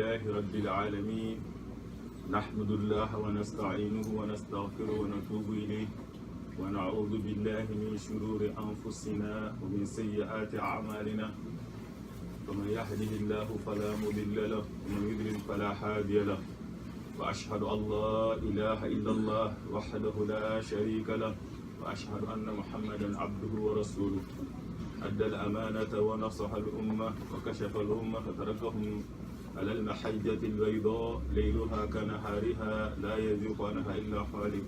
لله رب العالمين نحمد الله ونستعينه ونستغفره ونتوب إليه ونعوذ بالله من شرور أنفسنا ومن سيئات أعمالنا فمن يهده الله فلا مضل له ومن يضلل فلا هادي له وأشهد أن لا إله إلا الله وحده لا شريك له وأشهد أن محمدا عبده ورسوله أدى الأمانة ونصح الأمة وكشف الأمة فتركهم على المحجة البيضاء ليلها كنهارها لا يزيغ عنها إلا خالق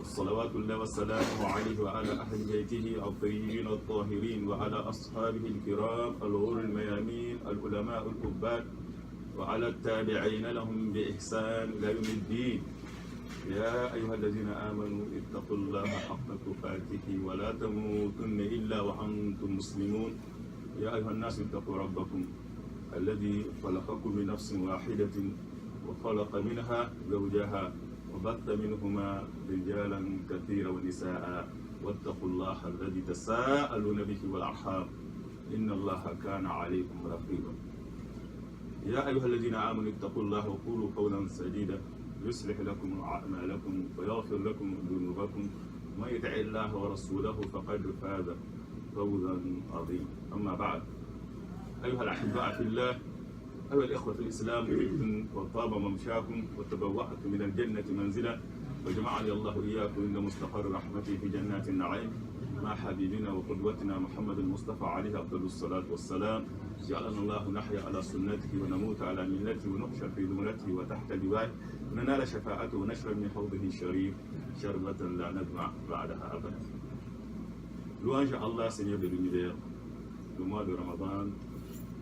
صلوات الله وسلامه عليه وعلى أهل بيته الطيبين الطاهرين وعلى أصحابه الكرام الغر الميامين العلماء العباد وعلى التابعين لهم بإحسان إلى يوم الدين. يا أيها الذين آمنوا اتقوا الله حق تقاته ولا تموتن إلا وأنتم مسلمون. يا أيها الناس اتقوا ربكم الذي خلقكم من نفس واحدة وخلق منها زوجها وبث منهما رجالا كثيرا ونساء واتقوا الله الذي تساءلون به والأرحام إن الله كان عليكم رقيبا. يا أيها الذين آمنوا اتقوا الله وقولوا قولا سديدا يصلح لكم أعمالكم ويغفر لكم ذنوبكم ومن يطع الله ورسوله فقد فاز فوزا عظيما. أما بعد، أيها الأحباء في الله، أيها الإخوة في الإسلام، طبتم وطاب ممشاكم وتبوأتم من الجنة منزلا وجمعني الله إياكم عند مستقر رحمته في جنات النعيم مع حبيبنا وقدوتنا محمد المصطفى عليه أفضل الصلاة والسلام. جعلنا الله نحيا على سنته ونموت على ملته ونحشر في زمرته وتحت لوائه وننال شفاعته ونشرب من حوضه الشريف شربة لا ندمع بعدها أبدا. Louange à Allah, Seigneur de l'univers. Le mois de Ramadan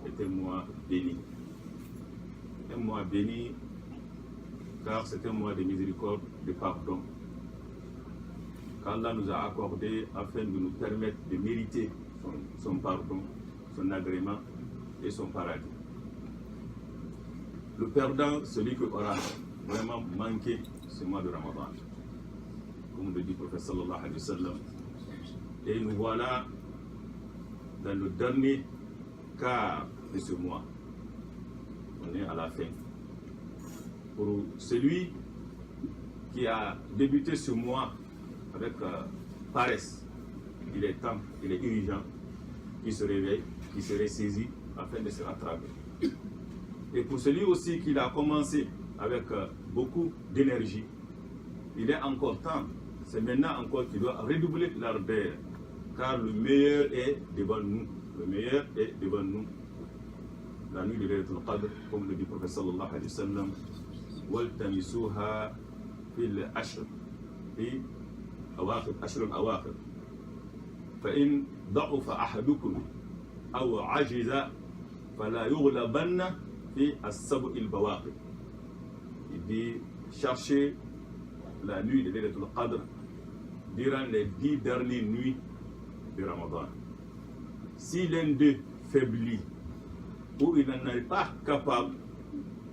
est un mois béni. Un mois béni car c'est un mois de miséricorde, de pardon, qu'Allah nous a accordé afin de nous permettre de mériter son pardon, son agrément et son paradis. Le perdant, celui qui aura vraiment manqué ce mois de Ramadan, comme le dit le prophète sallallahu alayhi wa sallam. Et nous voilà dans le dernier quart de ce mois. On est à la fin. Pour celui qui a débuté ce mois avec paresse, il est temps, il est urgent qu'il se réveille, qu'il se ressaisit afin de se rattraper. Et pour celui aussi qui a commencé avec beaucoup d'énergie, il est encore temps, c'est maintenant encore qu'il doit redoubler l'ardeur, car le meilleur est devant nous. Le meilleur est devant nous. La nuit de Laylatul Qadr, comme le dit le prophète sallallahu alayhi wa sallam, وَالْتَمِسُوهَا فِي الْعَشْرِ في أواخر عشر الأواخر فإن ضعف أحدكم أو عجز فلا يغلبن في السبع البواقي. Il dit cherchez la nuit de Laylatul Qadr durant les 10 dernières nuits de Ramadan. Si l'un d'eux faiblit ou il n'en est pas capable,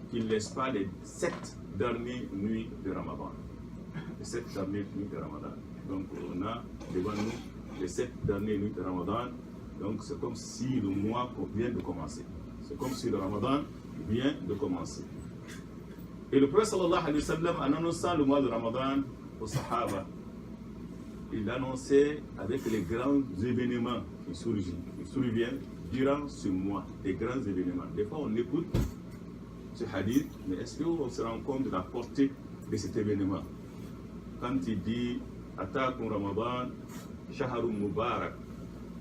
qu'il ne laisse pas les 7 dernières nuits de Ramadan. Les 7 dernières nuits de Ramadan. Donc on a devant nous les 7 dernières nuits de Ramadan. Donc c'est comme si le mois vient de commencer. C'est comme si le Ramadan vient de commencer. Et le prophète sallallahu alayhi wa sallam, en annonçant le mois de Ramadan aux Sahaba, il annonçait avec les grands événements qui surviennent durant ce mois, les grands événements. Des fois on écoute ce hadith, mais est-ce qu'on se rend compte de la portée de cet événement? Quand il dit Atakum Ramadan, Shaharum Mubarak,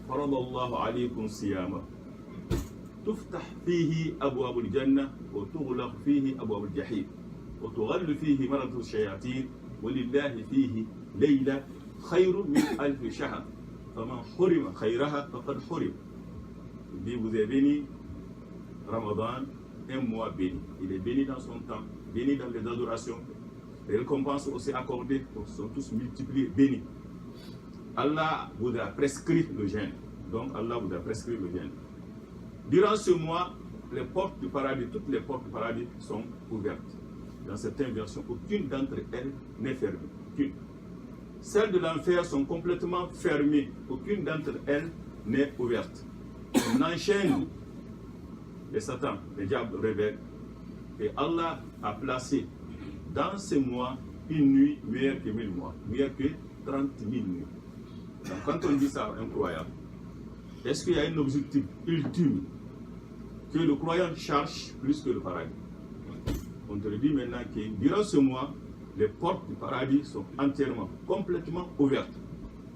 Faradallahu alaykum siyama, Tuftah fihi abwab al-jannah, wa tughlaq fihi abwab al-jahim, wa tughallu fihi maratu al-shayatin, wa lillahi fihi layla khayrun min alf shahr, faman hurima khayraha faqad hurim. Il dit, vous avez béni Ramadan, un mois béni. Il est béni dans son temps, béni dans les adorations. Les récompenses aussi accordées sont tous multipliées, bénis. Allah vous a prescrit le jeûne. Donc Allah vous a prescrit le jeûne. Durant ce mois, les portes du paradis, toutes les portes du paradis sont ouvertes. Dans certaines versions, aucune d'entre elles n'est fermée. Aucune. Celles de l'enfer sont complètement fermées. Aucune d'entre elles n'est ouverte. On enchaîne les satans, les diables rebelles, Et Allah a placé dans ces mois une nuit meilleure que 1000 mois, meilleure que 30 000 nuits. Donc quand on dit ça, incroyable, est-ce qu'il y a un objectif ultime que le croyant cherche plus que le paradis? On te le dit maintenant que durant ce mois, les portes du paradis sont entièrement, complètement ouvertes.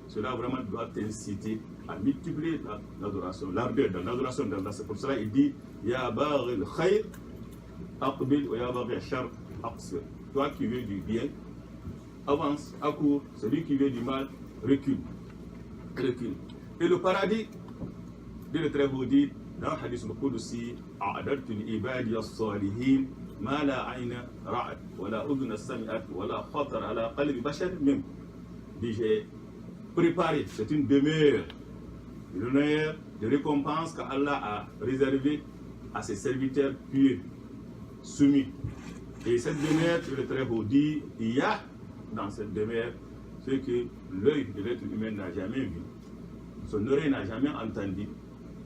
Cela vraiment doit t'inciter à multiplier l'adoration, l'ardeur dans l'adoration d'Allah. C'est pour cela qu'il dit Ya baghi al-khayr aqbil wa ya baghi al-shar aqsir. Toi qui veux du bien, avance, accours. Celui qui veut du mal, recule. Et le paradis, dit le très beau dit dans le hadith al-Qudsi, A'adaltu li-ibadi as-salihin ma la ayna ra'at wa la udhuna sami'at wa la khatar ala qalbi bashar minkum. J'ai préparé, c'est une demeure, l'honneur, de récompense qu'Allah a réservé à ses serviteurs pieux, soumis. Et cette demeure, le très beau dit, il y a dans cette demeure ce que l'œil de l'être humain n'a jamais vu, son oreille n'a jamais entendu,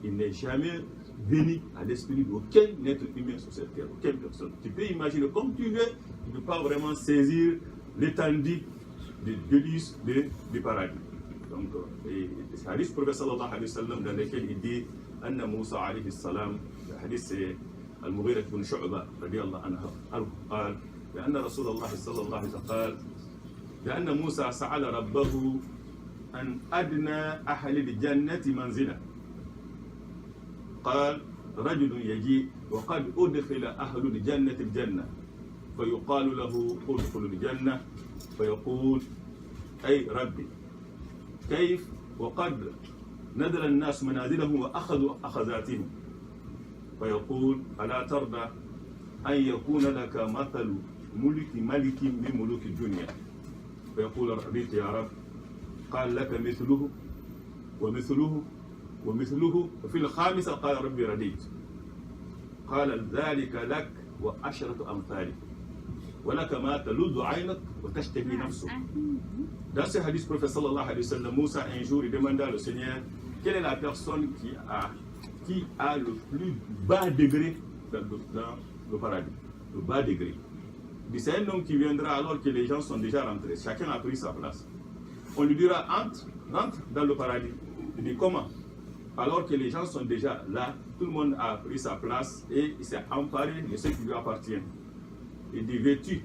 il n'est jamais venu à l'esprit d'aucun être humain sur cette terre, aucune personne. Tu peux imaginer comme tu veux, tu ne peux pas vraiment saisir l'étendue des délices du paradis. Donc, le hadith du prophète sallallahu alayhi wa sallam dans lequel il dit Anna Moussa alayhi salam, le hadith c'est Al-Mughira ibn Shu'ba radiyallahu anhu, قال لأن رسول الله صلى الله عليه وسلم قال لأن موسى سأل ربه أن أدنى أهل الجنة منزلا قال رجل يجيء وقد أدخل أهل الجنة الجنة فيقال له ادخل الجنة فيقول أي ربي كيف وقد نزل الناس منازلهم وأخذوا أخذاتهم فيقول ألا ترضى أن يكون لك مثل ملك من ملوك الدنيا فيقول رضيت يا رب قال لك مثله ومثله ومثله وفي الخامسة قال ربي رضيت قال ذلك لك وعشرة أمثالك ولك ما تلذ عينك وتشتهي نفسك. Dans ce hadith, le prophète sallallahu alayhi wa sallam, Moussa un jour il demanda au Seigneur quelle est la personne qui a le plus bas degré dans le paradis, le bas degré. C'est un homme qui viendra alors que les gens sont déjà rentrés, chacun a pris sa place. On lui dira entre dans le paradis. Il dit comment? Alors que les gens sont déjà là, tout le monde a pris sa place et il s'est emparé de ce qui lui appartient. Il dit, veux-tu,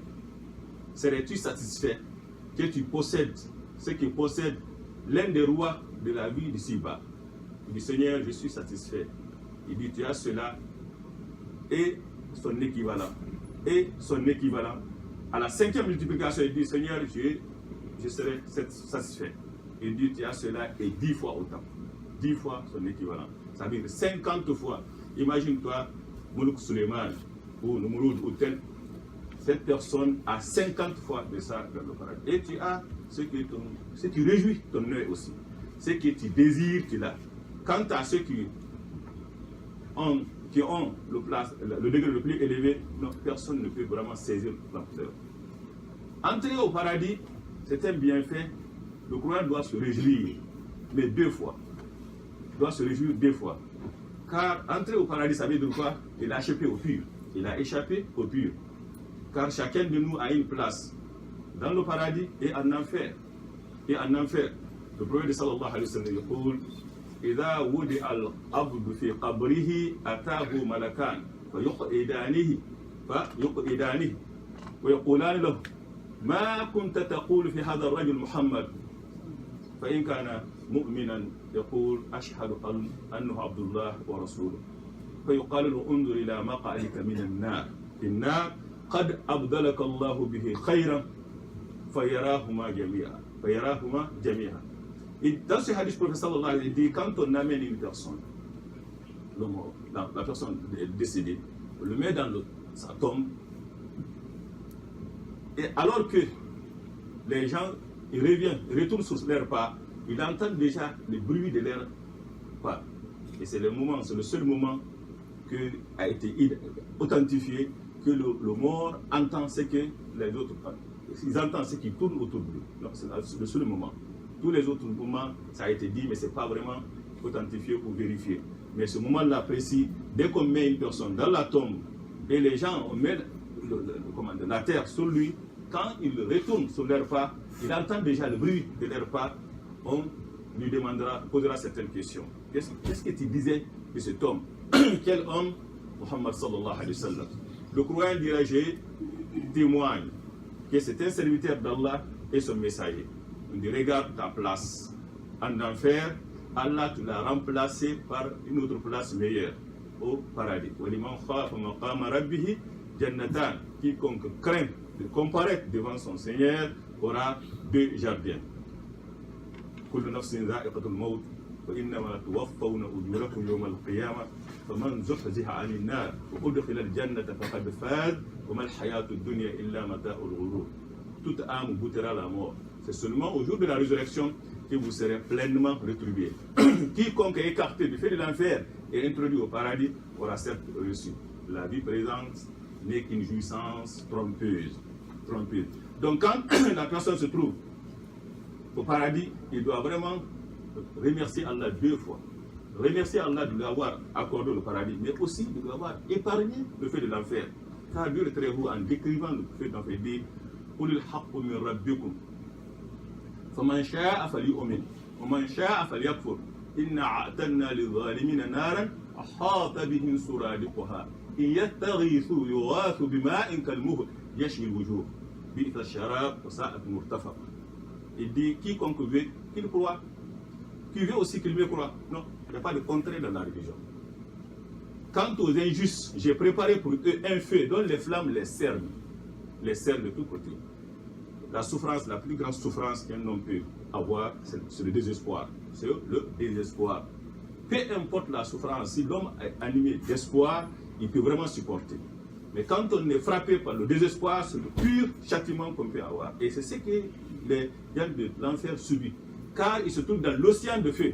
serais-tu satisfait que tu possèdes ce que possède l'un des rois de la vie d'ici-bas? Il dit, Seigneur, je suis satisfait. Il dit, tu as cela et son équivalent. Et son équivalent. À la 5e multiplication, il dit, Seigneur, je serai satisfait. Il dit, tu as cela et 10 fois autant. 10 fois son équivalent. Ça veut dire 50 fois. Imagine-toi, Moulouk Suleiman ou Numrud ou tel. Cette personne a 50 fois de ça dans le paradis. Et tu as ce qui réjouit ton œil aussi. Ce que tu désires, tu l'as. Quant à ceux qui ont le degré le plus élevé, non, personne ne peut vraiment saisir l'ampleur. Entrer au paradis, c'est un bienfait. Le croyant doit se réjouir, mais 2 fois. Il doit se réjouir 2 fois. Car entrer au paradis, ça veut dire quoi? Il a échappé au pur. Il a échappé au pur. Car chacun de nous a une place dans le paradis et en enfer. Et en enfer. Le prophète sallallahu alayhi wa sallam dit إذا وضع العبد في قبره أتاه ملكان فيقعدانه ويقولان له ما كنت تقول في هذا الرجل محمد فإن كان مؤمنا يقول أشهد أنه عبد الله ورسوله فيقال له انظر إلى مقعدك من النار قد أبدلك الله به خيرا فيراهما جميعا. Et dans ce hadith, le prophète sallallahu alayhi wa sallam dit, quand on amène une personne, la personne décédée, on le met dans sa tombe, et alors que les gens ils retournent sur leur pas, ils entendent déjà le bruit de leur pas. Et c'est le seul moment que a été authentifié que le mort entend ce que les autres ils entendent ce qui tourne autour de lui. C'est le seul moment. Tous les autres moments, ça a été dit, mais ce n'est pas vraiment authentifié ou vérifié. Mais ce moment-là précis, dès qu'on met une personne dans la tombe Et les gens, on met la terre sur lui. Quand il retourne sur leurs pas, il entend déjà le bruit de leurs pas. On lui posera certaines questions. Qu'est-ce que tu disais de cet homme? Quel homme? Muhammad sallallahu alayhi wa sallam. Le croyant dira, je témoigne que c'est un serviteur d'Allah et son messager. On dit, regarde ta place en enfer, Allah te l'a remplacé par une autre place meilleure, au paradis. Quiconque craint de comparaître devant son Seigneur aura 2 jardins. كل نفس ذائقة الموت وإنما توفون أجوركم يوم القيامة فمن زحزح عن النار وأدخل الجنة فقد فاز وما الحياة الدنيا إلا متاع الغرور. Toute âme goûtera la mort. C'est seulement au jour de la résurrection que vous serez pleinement rétribués. Quiconque est écarté du fait de l'enfer et introduit au paradis aura certes reçu. La vie présente n'est qu'une jouissance trompeuse. Donc quand la personne se trouve au paradis, il doit vraiment remercier Allah 2 fois. Remercier Allah de lui avoir accordé le paradis, mais aussi de lui avoir épargné le fait de l'enfer. Car Dieu le très haut, en décrivant le fait d'enfer, dit قُلِ الْحَقُّ مِنْ رَبِّكُمْ فَمَنْ شَاءَ فَلْيُؤْمِنْ وَمَنْ شَاءَ فَلْيَكْفُرْ إِنَّا أَعْتَدْنَا لِلظَّالِمِينَ نَارًا أَحَاطَ بِهِمْ سُرَادِقُهَا إِنْ يَسْتَغِيثُوا يُغَاثُوا بِمَاءٍ كَالْمُهْلِ يَشْوِي الْوُجُوهَ بِئْسَ الشَّرَابُ وَسَاءَتْ مُرْتَفَقًا. Il dit quiconque veut qu'il croit, qui veut aussi qu'il me croit. Non, il n'y a pas de contraire dans la religion. Quant aux injustes, j'ai préparé pour eux un feu dont les flammes les cernent de tous côtés. La souffrance, la plus grande souffrance qu'un homme peut avoir, c'est le désespoir. C'est le désespoir. Peu importe la souffrance, si l'homme est animé d'espoir, il peut vraiment supporter. Mais quand on est frappé par le désespoir, c'est le pur châtiment qu'on peut avoir. Et c'est ce que les gens de l'enfer subissent. Car ils se trouvent dans l'océan de feu.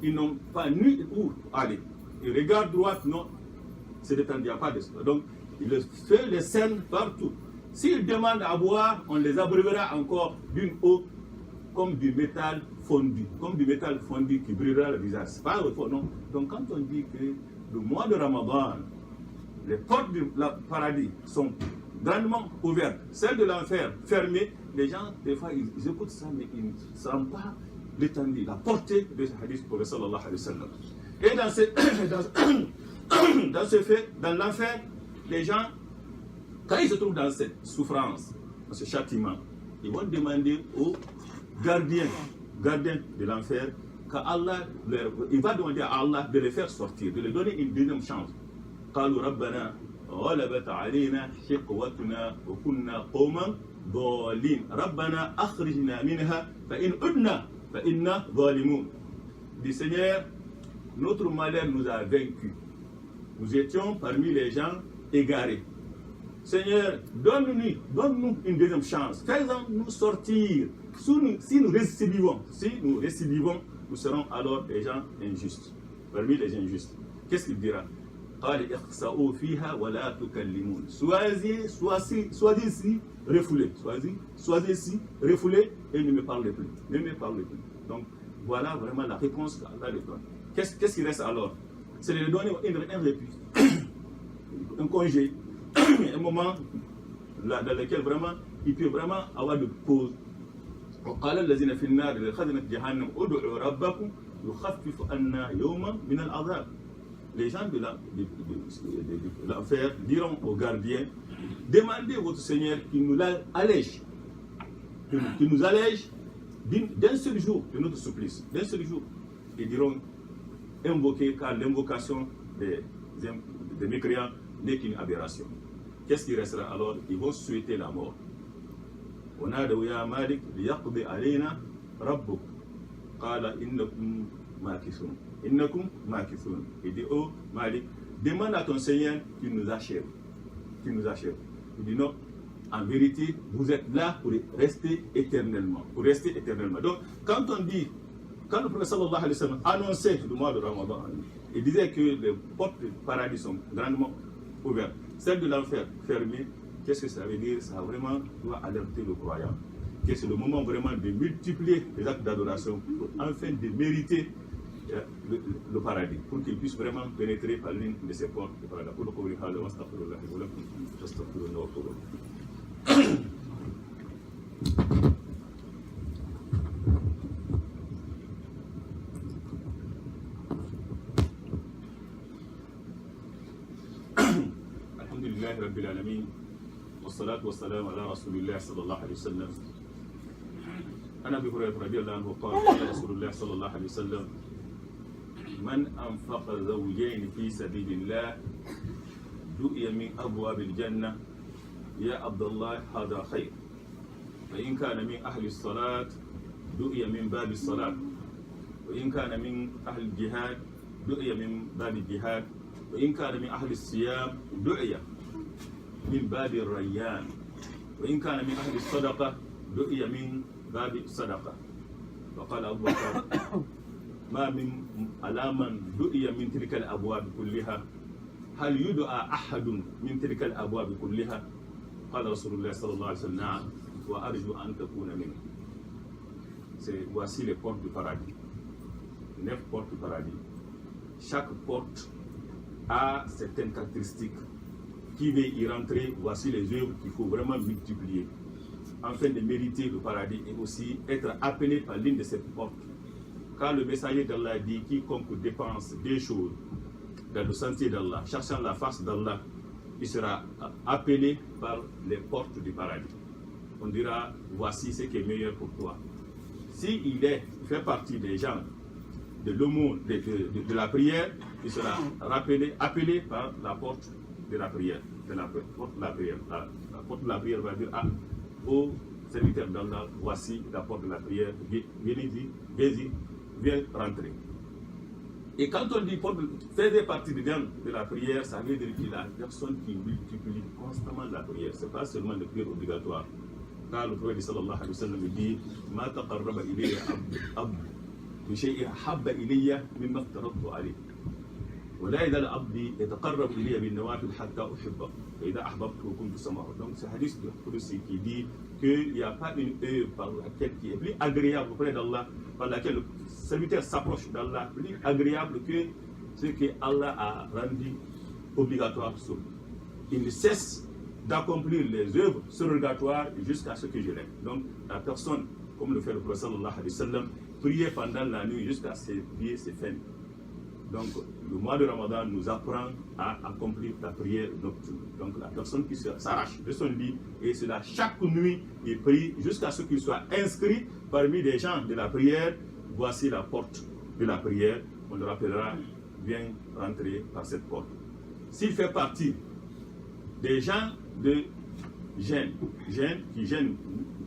Ils n'ont pas ni où aller. Ils regardent droite, non, c'est détendu, il n'y a pas d'espoir. Donc, le feu les cerne partout. S'ils demandent à boire, on les abreuvera encore d'une eau comme du métal fondu. Comme du métal fondu qui brûlera le visage. C'est pas le fond, non. Donc, quand on dit que le mois de Ramadan, les portes du paradis sont grandement ouvertes, celles de l'enfer fermées, les gens, des fois, ils écoutent ça, mais ils ne sentent pas l'étendue, la portée de ce hadith pour le sallallahu alayhi wa sallam. Et dans ce fait, dans l'enfer, les gens, quand ils se trouvent dans cette souffrance, dans ce châtiment, ils vont demander aux gardiens de l'enfer, il va demander à Allah de les faire sortir, de leur donner une deuxième chance. قالوا ربنا غلبت علينا حقوتنا وكنا قوما ضالين ربنا أخرجنا منها فإن عدنا فإنا ظالمون. Du Seigneur, notre malheur nous a vaincus. Nous étions parmi les gens égarés. Seigneur, donne-nous une deuxième chance. Fais-nous sortir. Si nous récidivons, nous serons alors des gens injustes. Parmi les injustes. Qu'est-ce qu'il dira? Soyez refoulés et ne me parlez plus. Donc voilà vraiment la réponse qu'Allah lui donne. Qu'est-ce qui reste alors? C'est de lui donner un répit, un congé, un moment dans lequel vraiment il peut vraiment avoir de pause. وقال الذين في النار لخزنة جهنم ادعوا ربكم يخفف عنا يوما من العذاب. Les gens de l'enfer diront aux gardiens, demandez à votre Seigneur qu'il nous allège, qu'il nous allège d'un seul jour de notre supplice, d'un seul jour. Ils diront, invoquer, car l'invocation des mécréants n'est qu'une aberration. Qu'est-ce qui restera alors? Ils vont souhaiter la mort. ونادوا يا مالك ليقضي علينا ربك قال إنكم ماكثون. Il dit, oh Malik, demande à ton Seigneur qu'il nous achève. Il dit non, en vérité, vous êtes là pour rester éternellement. Donc, quand le prophète sallallahu alayhi wa sallam annonçait le mois de Ramadan, il disait que les portes du paradis sont grandement ouvertes, celles de l'enfer fermées. Qu'est-ce que ça veut dire? Ça vraiment doit alerter le croyant. Que c'est le moment vraiment de multiplier les actes d'adoration pour enfin de mériter le paradis, pour qu'il puisse vraiment pénétrer par l'une de ces portes du paradis. Alhamdulillah Rabbil Alamin, wassalatu wassalamu ala Rasulillah sallallahu alayhi wa sallam. عن ابي هريره رضي الله عنه قال قال رسول الله صلى الله عليه وسلم من انفق زوجين في سبيل الله دعي من ابواب الجنه يا عبد الله هذا خير فان كان من اهل الصلاه دعي من باب الصلاه وان كان من اهل الجهاد دعي من باب الجهاد وان كان من اهل الصيام دعي من باب الريان وان كان من اهل الصدقه دعي من باب الصدقة. وقال أبو بكر ما من علامة دعي من تلك الأبواب كلها هل يدعى أحد من تلك الأبواب كلها؟ قال رسول الله صلى الله عليه وسلم نعم وأرجو أن تكون منه. Voici les portes du paradis. 9 portes du paradis. Chaque porte a certaines caractéristiques. Qui veut y rentrer, voici les œuvres qu'il faut vraiment multiplier afin de mériter le paradis et aussi être appelé par l'une de ces portes. Car le messager d'Allah dit quiconque dépense des choses dans le sentier d'Allah, cherchant la face d'Allah, il sera appelé par les portes du paradis. On dira voici ce qui est meilleur pour toi. S'il fait partie des gens de l'aumône, de la prière, il sera appelé par la porte de la prière. La porte de la prière. La porte de la prière va dire ô serviteur d'Allah, voici la porte de la prière, viens rentrer. Et quand on dit porte, faisait partie de la prière, ça veut dire que la personne qui multiplie constamment la prière, ce n'est pas seulement une prière obligatoire. Car le prophète sallallahu alayhi wa sallam dit Ma taqarraba ilayya abd bi shay'in habba ilayya mimma aftaradtu alayhi. ولا يزال عبدي يتقرب الي بالنوافل حتى احبه فاذا احببته كنت سمعه. Donc ce hadith de Qudsi qui dit qu'il n'y a pas une œuvre par laquelle qui est plus agréable auprès d'Allah, par laquelle le serviteur s'approche d'Allah, plus agréable que ce que Allah a rendu obligatoire sur lui. Il ne cesse d'accomplir les œuvres surrogatoires jusqu'à ce que je l'aime. Donc la personne, comme le fait le prophète sallallahu alayhi wa sallam, prier pendant la nuit jusqu'à ses pieds, ses fenêtres. Donc, le mois de Ramadan nous apprend à accomplir la prière nocturne. Donc, la personne qui s'arrache de son lit, et cela chaque nuit, il prie jusqu'à ce qu'il soit inscrit parmi les gens de la prière. Voici la porte de la prière. On le rappellera, viens rentrer par cette porte. S'il fait partie des gens de jeûne,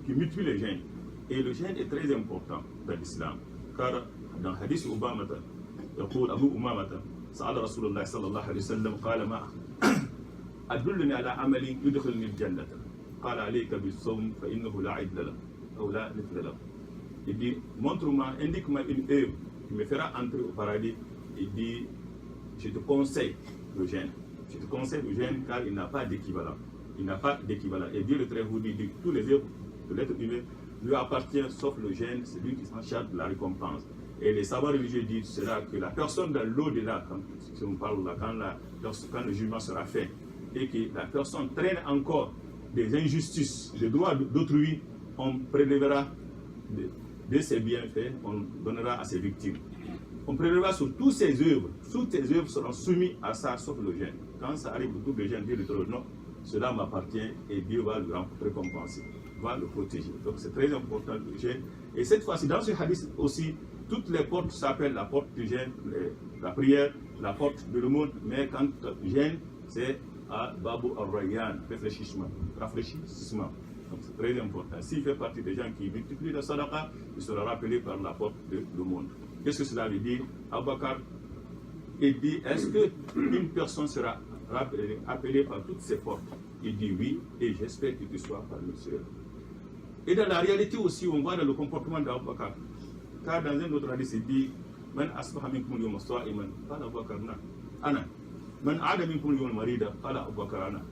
qui multiplient les jeûnes, et le jeûne est très important dans l'islam, car dans Hadith Obama, يقول أبو أمامة سأل رسول الله صلى الله عليه وسلم قال ما أدلني على عمل يدخلني الجنة قال عليك بالصوم فإنه لا عدل له أو لا مثل له. Il dit montre-moi, indique-moi une œuvre qui me fera entrer au paradis. Il dit je te conseille le jeûne. Je te conseille le jeûne car il n'a pas d'équivalent. Il n'a pas d'équivalent. Et Dieu le Très-Haut dit que tous les œuvres de l'être humain lui appartiennent sauf le jeûne, c'est lui qui s'en charge de la récompense. Et les savants religieux disent cela que la personne dans l'au-delà, si on parle là, quand le jugement sera fait, et que la personne traîne encore des injustices, des droits d'autrui, on prélèvera de ses bienfaits, on donnera à ses victimes. On prélèvera sur toutes ses œuvres seront soumises à ça, sauf le jeûne. Quand ça arrive autour du jeûne, Dieu le dit non, cela m'appartient et Dieu va le récompenser, va le protéger. Donc c'est très important le jeûne. Et cette fois-ci, dans ce hadith aussi, toutes les portes s'appellent la porte du jeûne, la prière, la porte de l'aumône, mais quand jeûne, c'est à Babu al-Rayyan, rafraîchissement. Donc c'est très important. S'il fait partie des gens qui multiplient la sadaqa, il sera rappelé par la porte de l'aumône. Qu'est-ce que cela veut dire? Abu Bakr, il dit, est-ce qu'une personne sera appelée par toutes ces portes? Il dit oui, et j'espère que tu sois parmi ceux-là. Et dans la réalité aussi, on voit dans le comportement d'Abu Bakr. Car dans un autre hadith, il dit Man asbaha minkum al-yawma sa'iman qala Abu Bakr ana man 'ada minkum al-yawma marida qala Abu Bakr ana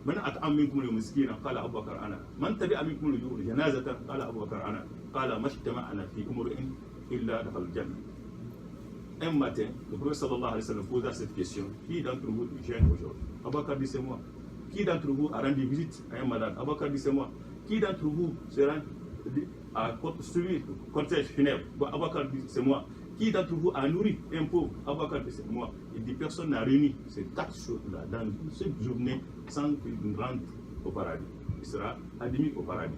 man at'ama minkum al-yawma miskina qala Abu Bakr ana man tabi'a minkum al-yawma janazatan qala Abu Bakr ana qala mastama'ana fi umrin illa dakhal al-jannah. un matin, le prophète sallallahu alayhi wa sallam posa cette question: qui d'entre vous jeûne aujourd'hui? Abu Bakr dit: c'est moi. Qui d'entre vous a rendu visite à un malade? Abu Bakr dit: c'est moi. Qui d'entre vous se rend à suivre le cortège funèbre? Abu Bakr dit: c'est moi. Qui d'entre vous a nourri un pauvre? Abu Bakr dit: c'est moi. Il dit: personne n'a réuni ces 4 choses-là dans cette journée sans qu'il rentre au paradis. Il sera admis au paradis.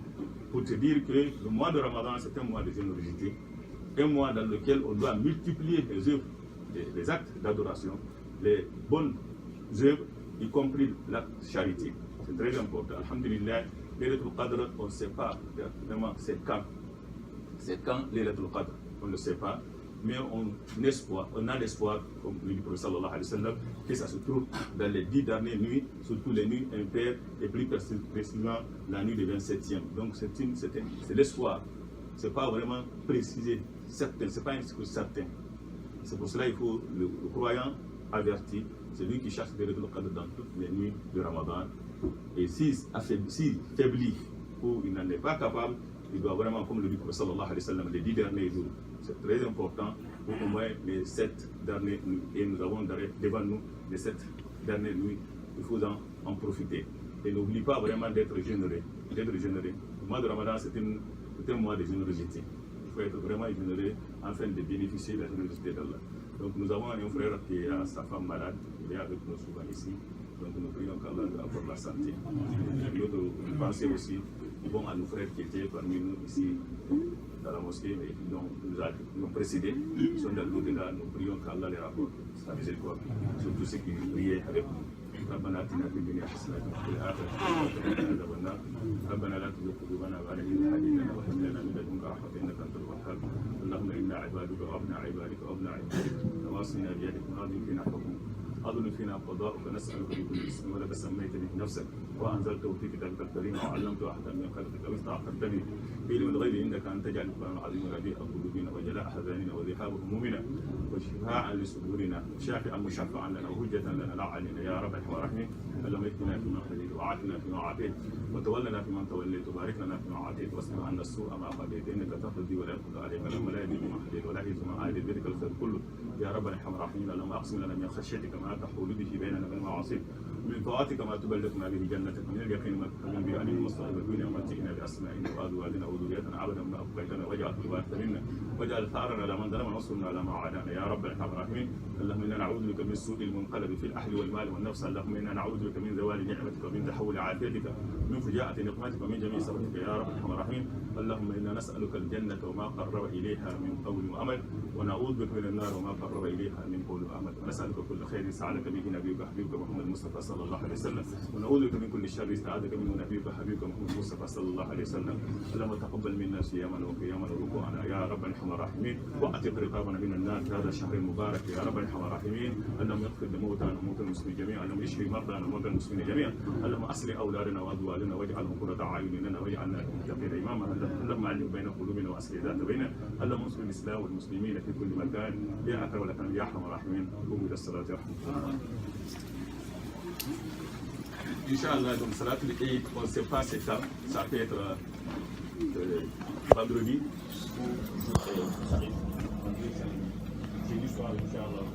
Pour te dire que le mois de Ramadan, c'est un mois de générosité, un mois dans lequel on doit multiplier les œuvres, les actes d'adoration, les bonnes œuvres, y compris la charité. C'est très important. Alhamdulillah, Laylatul Qadr, on ne sait pas vraiment c'est quand. C'est quand Laylatul Qadr, on ne le sait pas. Mais on a l'espoir, comme le dit le prophète sallallahu alayhi wa sallam, que ça se trouve dans les 10 dernières nuits, surtout les nuits impaires, et plus précisément la nuit du 27e. Donc c'est l'espoir. Ce n'est pas vraiment précisé, certain, ce n'est pas un discours certain. C'est pour cela qu'il faut le croyant averti, c'est lui qui cherche des retours dans toutes les nuits de Ramadan. Et s'il faiblit ou il n'en est pas capable, il doit vraiment, comme le dit le prophète sallallahu alayhi wa sallam, les 10 derniers jours. C'est très important pour au moins les 7 dernières nuits. Et nous avons devant nous les 7 dernières nuits. Il faut en profiter. Et n'oublie pas vraiment d'être généreux. Le mois de Ramadan, c'est un mois de générosité. Il faut être vraiment généreux afin de bénéficier de la générosité d'Allah. Donc nous avons un frère qui a sa femme malade. Il est avec nous souvent ici. Donc nous prions qu'Allah lui apporte la santé. D'autres pensées aussi à nos frères qui étaient parmi nous ici dans la mosquée, mais qui nous ont précédés. Ils sont dans l'au-delà. Nous prions qu'Allah les rapporte sa miséricorde sur tous ceux qui priaient avec nous. ربنا اتنا في الدنيا حسنه وفي الاخره حسنه وقنا عذاب النار ربنا لا تزغ قلوبنا بعد إذ هديتنا وهب لنا من لدنك رحمه انك انت الوهاب اللهم انا عبادك وابناء عبادك وابناء عبادك نواصينا بيدك ماض فينا حكم عدل فينا قضاؤك نسالك بكل اسم ولك سميت به نفسك وانزلته في كتابك الكريم وعلمته احدا من خلقك واستعقلت به بعلم الغيب انك ان تجعل القران العظيم ربيع قلوبنا وجلاء احزاننا وذهاب همومنا وشفاعا لصدورنا وشافعا مشفعا لنا وهجة لنا لا علينا يا رب الرحمن الرحيم اللهم اهدنا فيما هديت وعافنا فيما عافيت وتولنا فيمن توليت وبارك لنا فيما اعطيت واصرف عنا السوء ما قضيت انك تقضي ولا يقضى عليك اللهم لا يهدي بما هديت ولا يهدي ما عاديت بيدك الخير كله يا رب الرحمن الرحيم اللهم اقسم لنا من خشيتك ما تحول به بيننا وبين المعاصي من طاعتك ما تبلغنا به جنتك من اليقين ما تكون به علينا مصائب الدنيا ومتعنا باسمائنا وازواجنا وذريتنا ابدا ما ابقيتنا واجعل الوارث منا واجعل ثارنا على من ظلمنا وانصرنا على ما عادانا يا رب الرحمن الرحيم اللهم انا نعوذ بك من سوء المنقلب في الاهل والمال والنفس اللهم انا نعوذ بك من زوال نعمتك ومن تحول عافيتك من فجاءة نقمتك ومن جميع سخطك يا رب الرحمن الرحيم اللهم انا نسالك الجنه وما قرب اليها من قول وعمل ونعوذ بك من النار وما قرب اليها من قول وعمل ونسالك كل خير سعدك به نبيك حبيبك محمد المصطفى صلى الله عليه وسلم ونعوذ بك من كل شر استعاذك منه نبيك حبيبك محمد المصطفى صلى الله عليه وسلم اللهم تقبل منا صيامنا وقيامنا وركوعنا يا رب الرحمن الرحيم واعتق رقابنا من النار في هذا الشهر المبارك يا رب الرحمن الرحيم اللهم اغفر لموتانا وموتى المسلمين جميعا اللهم اشف مرضانا ومرضى المسلمين جميعا اللهم اصلح اولادنا وازواجنا واجعلهم قرة اعين لنا واجعلنا للمتقين اماما اللهم علم بين قلوبنا واصلح ذات بيننا اللهم انصر الاسلام والمسلمين في كل مكان يا اكرم الاكرمين يا ارحم الراحمين قوموا الى الصلاه يرحمكم الله. Inch'Allah, donc Salat al-Eid, on ne sait pas c'est quand, ça peut être vendredi ou jeudi soir, Inch'Allah.